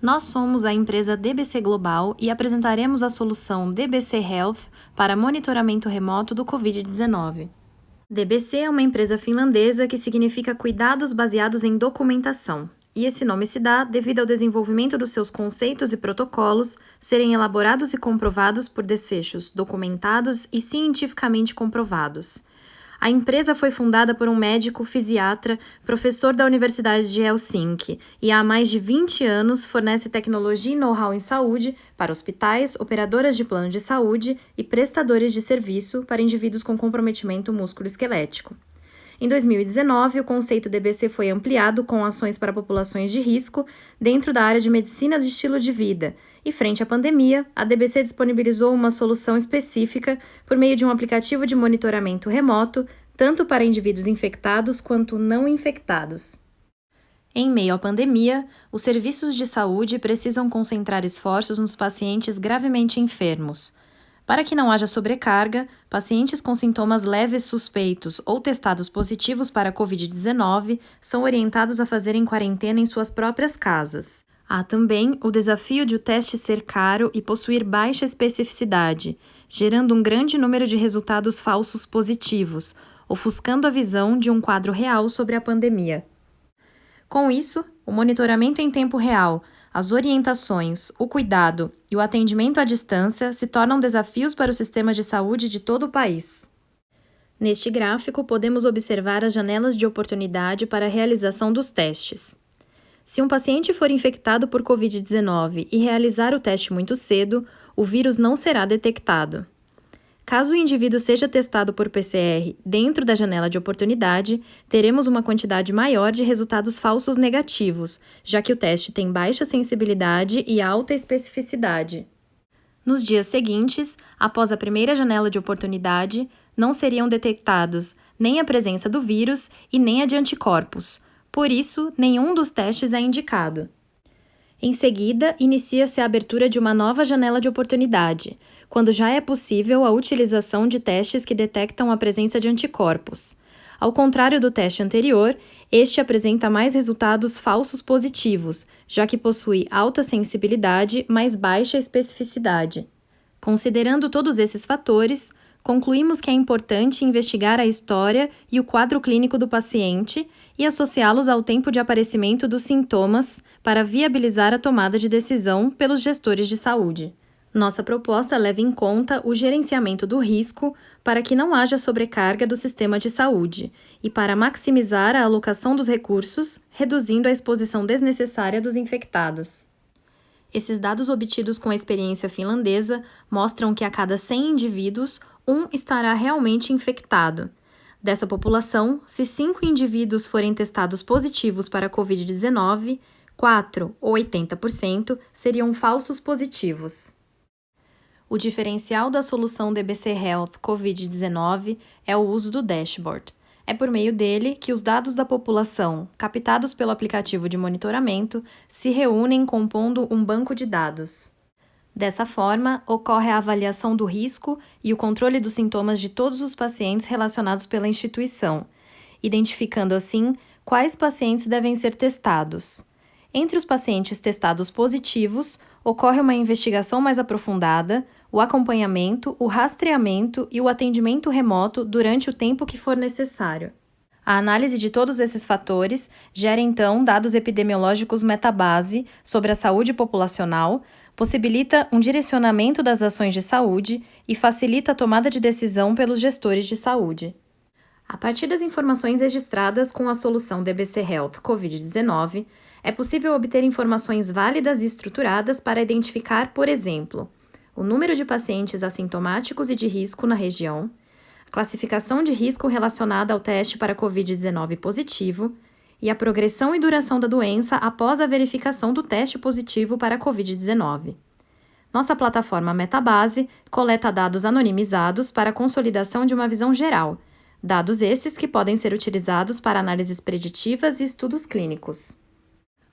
Nós somos a empresa DBC Global e apresentaremos a solução DBC Health para monitoramento remoto do Covid-19. DBC é uma empresa finlandesa que significa cuidados baseados em documentação, e esse nome se dá devido ao desenvolvimento dos seus conceitos e protocolos serem elaborados e comprovados por desfechos documentados e cientificamente comprovados. A empresa foi fundada por um médico fisiatra, professor da Universidade de Helsinki, e há mais de 20 anos fornece tecnologia e know-how em saúde para hospitais, operadoras de plano de saúde e prestadores de serviço para indivíduos com comprometimento músculo-esquelético. Em 2019, o conceito DBC foi ampliado com ações para populações de risco dentro da área de medicina de estilo de vida. E, frente à pandemia, a DBC disponibilizou uma solução específica por meio de um aplicativo de monitoramento remoto, tanto para indivíduos infectados quanto não infectados. Em meio à pandemia, os serviços de saúde precisam concentrar esforços nos pacientes gravemente enfermos. Para que não haja sobrecarga, pacientes com sintomas leves suspeitos ou testados positivos para a Covid-19 são orientados a fazerem quarentena em suas próprias casas. Há também o desafio de o teste ser caro e possuir baixa especificidade, gerando um grande número de resultados falsos positivos, ofuscando a visão de um quadro real sobre a pandemia. Com isso, o monitoramento em tempo real, as orientações, o cuidado e o atendimento à distância se tornam desafios para o sistema de saúde de todo o país. Neste gráfico, podemos observar as janelas de oportunidade para a realização dos testes. Se um paciente for infectado por Covid-19 e realizar o teste muito cedo, o vírus não será detectado. Caso o indivíduo seja testado por PCR dentro da janela de oportunidade, teremos uma quantidade maior de resultados falsos negativos, já que o teste tem baixa sensibilidade e alta especificidade. Nos dias seguintes, após a primeira janela de oportunidade, não seriam detectados nem a presença do vírus e nem a de anticorpos. Por isso, nenhum dos testes é indicado. Em seguida, inicia-se a abertura de uma nova janela de oportunidade, quando já é possível a utilização de testes que detectam a presença de anticorpos. Ao contrário do teste anterior, este apresenta mais resultados falsos positivos, já que possui alta sensibilidade, mas baixa especificidade. Considerando todos esses fatores, concluímos que é importante investigar a história e o quadro clínico do paciente e associá-los ao tempo de aparecimento dos sintomas para viabilizar a tomada de decisão pelos gestores de saúde. Nossa proposta leva em conta o gerenciamento do risco para que não haja sobrecarga do sistema de saúde e para maximizar a alocação dos recursos, reduzindo a exposição desnecessária dos infectados. Esses dados obtidos com a experiência finlandesa mostram que a cada 100 indivíduos, um estará realmente infectado. Dessa população, se 5 indivíduos forem testados positivos para a Covid-19, 4 ou 80% seriam falsos positivos. O diferencial da solução DBC Health Covid-19 é o uso do dashboard. É por meio dele que os dados da população, captados pelo aplicativo de monitoramento, se reúnem compondo um banco de dados. Dessa forma, ocorre a avaliação do risco e o controle dos sintomas de todos os pacientes relacionados pela instituição, identificando assim quais pacientes devem ser testados. Entre os pacientes testados positivos, ocorre uma investigação mais aprofundada, o acompanhamento, o rastreamento e o atendimento remoto durante o tempo que for necessário. A análise de todos esses fatores gera, então, dados epidemiológicos metabase sobre a saúde populacional, possibilita um direcionamento das ações de saúde e facilita a tomada de decisão pelos gestores de saúde. A partir das informações registradas com a solução DBC Health Covid-19, é possível obter informações válidas e estruturadas para identificar, por exemplo, o número de pacientes assintomáticos e de risco na região, classificação de risco relacionada ao teste para Covid-19 positivo e a progressão e duração da doença após a verificação do teste positivo para a Covid-19. Nossa plataforma Metabase coleta dados anonimizados para a consolidação de uma visão geral, dados esses que podem ser utilizados para análises preditivas e estudos clínicos.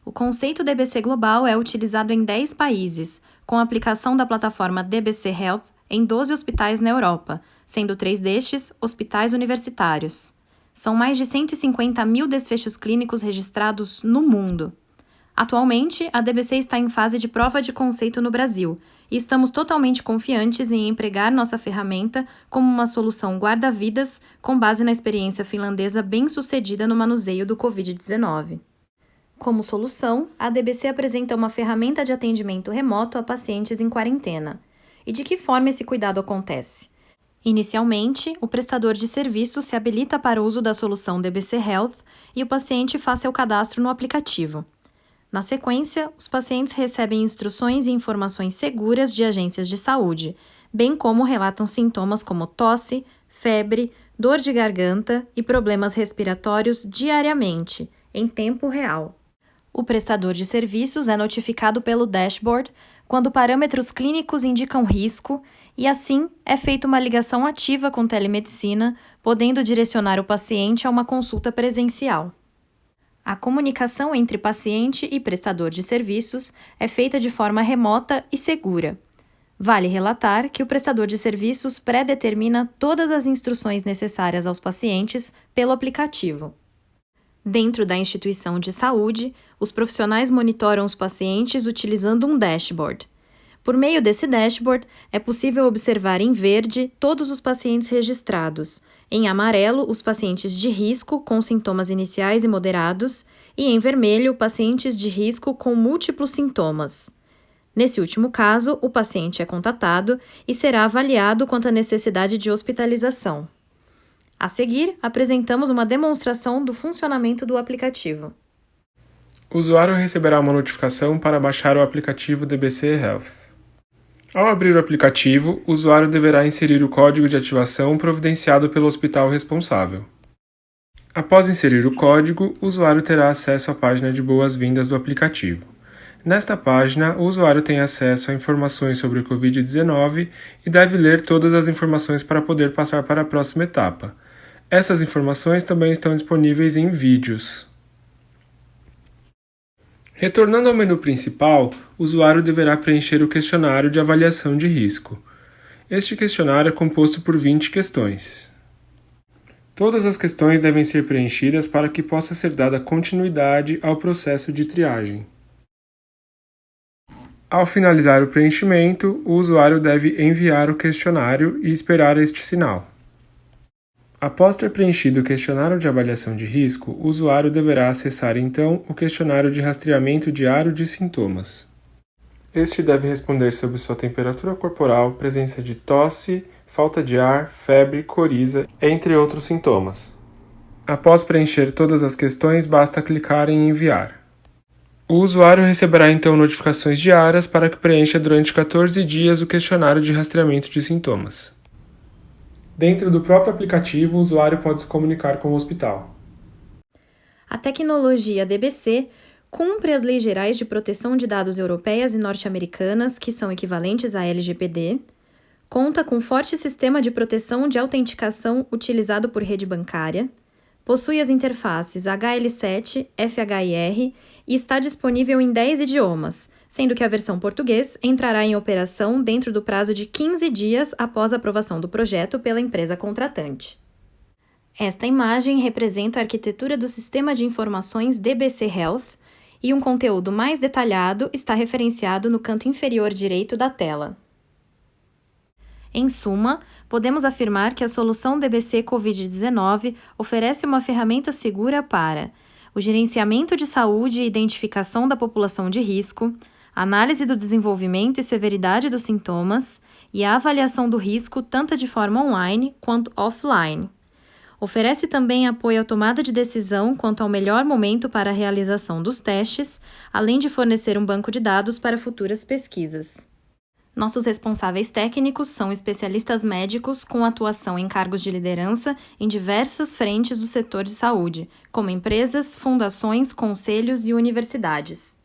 O conceito DBC Global é utilizado em 10 países, com a aplicação da plataforma DBC Health em 12 hospitais na Europa, sendo 3 destes hospitais universitários. São mais de 150 mil desfechos clínicos registrados no mundo. Atualmente, a DBC está em fase de prova de conceito no Brasil e estamos totalmente confiantes em empregar nossa ferramenta como uma solução guarda-vidas com base na experiência finlandesa bem-sucedida no manuseio do Covid-19. Como solução, a DBC apresenta uma ferramenta de atendimento remoto a pacientes em quarentena. E de que forma esse cuidado acontece? Inicialmente, o prestador de serviço se habilita para o uso da solução DBC Health e o paciente faz seu cadastro no aplicativo. Na sequência, os pacientes recebem instruções e informações seguras de agências de saúde, bem como relatam sintomas como tosse, febre, dor de garganta e problemas respiratórios diariamente, em tempo real. O prestador de serviços é notificado pelo dashboard quando parâmetros clínicos indicam risco e, assim, é feita uma ligação ativa com telemedicina, podendo direcionar o paciente a uma consulta presencial. A comunicação entre paciente e prestador de serviços é feita de forma remota e segura. Vale relatar que o prestador de serviços pré-determina todas as instruções necessárias aos pacientes pelo aplicativo. Dentro da instituição de saúde, os profissionais monitoram os pacientes utilizando um dashboard. Por meio desse dashboard, é possível observar em verde todos os pacientes registrados, em amarelo, os pacientes de risco com sintomas iniciais e moderados, e em vermelho, pacientes de risco com múltiplos sintomas. Nesse último caso, o paciente é contatado e será avaliado quanto à necessidade de hospitalização. A seguir, apresentamos uma demonstração do funcionamento do aplicativo. O usuário receberá uma notificação para baixar o aplicativo DBC Health. Ao abrir o aplicativo, o usuário deverá inserir o código de ativação providenciado pelo hospital responsável. Após inserir o código, o usuário terá acesso à página de boas-vindas do aplicativo. Nesta página, o usuário tem acesso a informações sobre o Covid-19 e deve ler todas as informações para poder passar para a próxima etapa. Essas informações também estão disponíveis em vídeos. Retornando ao menu principal, o usuário deverá preencher o questionário de avaliação de risco. Este questionário é composto por 20 questões. Todas as questões devem ser preenchidas para que possa ser dada continuidade ao processo de triagem. Ao finalizar o preenchimento, o usuário deve enviar o questionário e esperar este sinal. Após ter preenchido o questionário de avaliação de risco, o usuário deverá acessar então o questionário de rastreamento diário de sintomas. Este deve responder sobre sua temperatura corporal, presença de tosse, falta de ar, febre, coriza, entre outros sintomas. Após preencher todas as questões, basta clicar em enviar. O usuário receberá então notificações diárias para que preencha durante 14 dias o questionário de rastreamento de sintomas. Dentro do próprio aplicativo, o usuário pode se comunicar com o hospital. A tecnologia DBC cumpre as leis gerais de proteção de dados europeias e norte-americanas, que são equivalentes à LGPD, conta com forte sistema de proteção de autenticação utilizado por rede bancária, possui as interfaces HL7, FHIR e está disponível em 10 idiomas, sendo que a versão português entrará em operação dentro do prazo de 15 dias após a aprovação do projeto pela empresa contratante. Esta imagem representa a arquitetura do Sistema de Informações DBC Health e um conteúdo mais detalhado está referenciado no canto inferior direito da tela. Em suma, podemos afirmar que a solução DBC Covid-19 oferece uma ferramenta segura para o gerenciamento de saúde e identificação da população de risco, análise do desenvolvimento e severidade dos sintomas e a avaliação do risco tanto de forma online quanto offline. Oferece também apoio à tomada de decisão quanto ao melhor momento para a realização dos testes, além de fornecer um banco de dados para futuras pesquisas. Nossos responsáveis técnicos são especialistas médicos com atuação em cargos de liderança em diversas frentes do setor de saúde, como empresas, fundações, conselhos e universidades.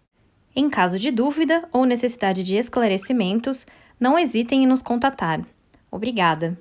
Em caso de dúvida ou necessidade de esclarecimentos, não hesitem em nos contatar. Obrigada!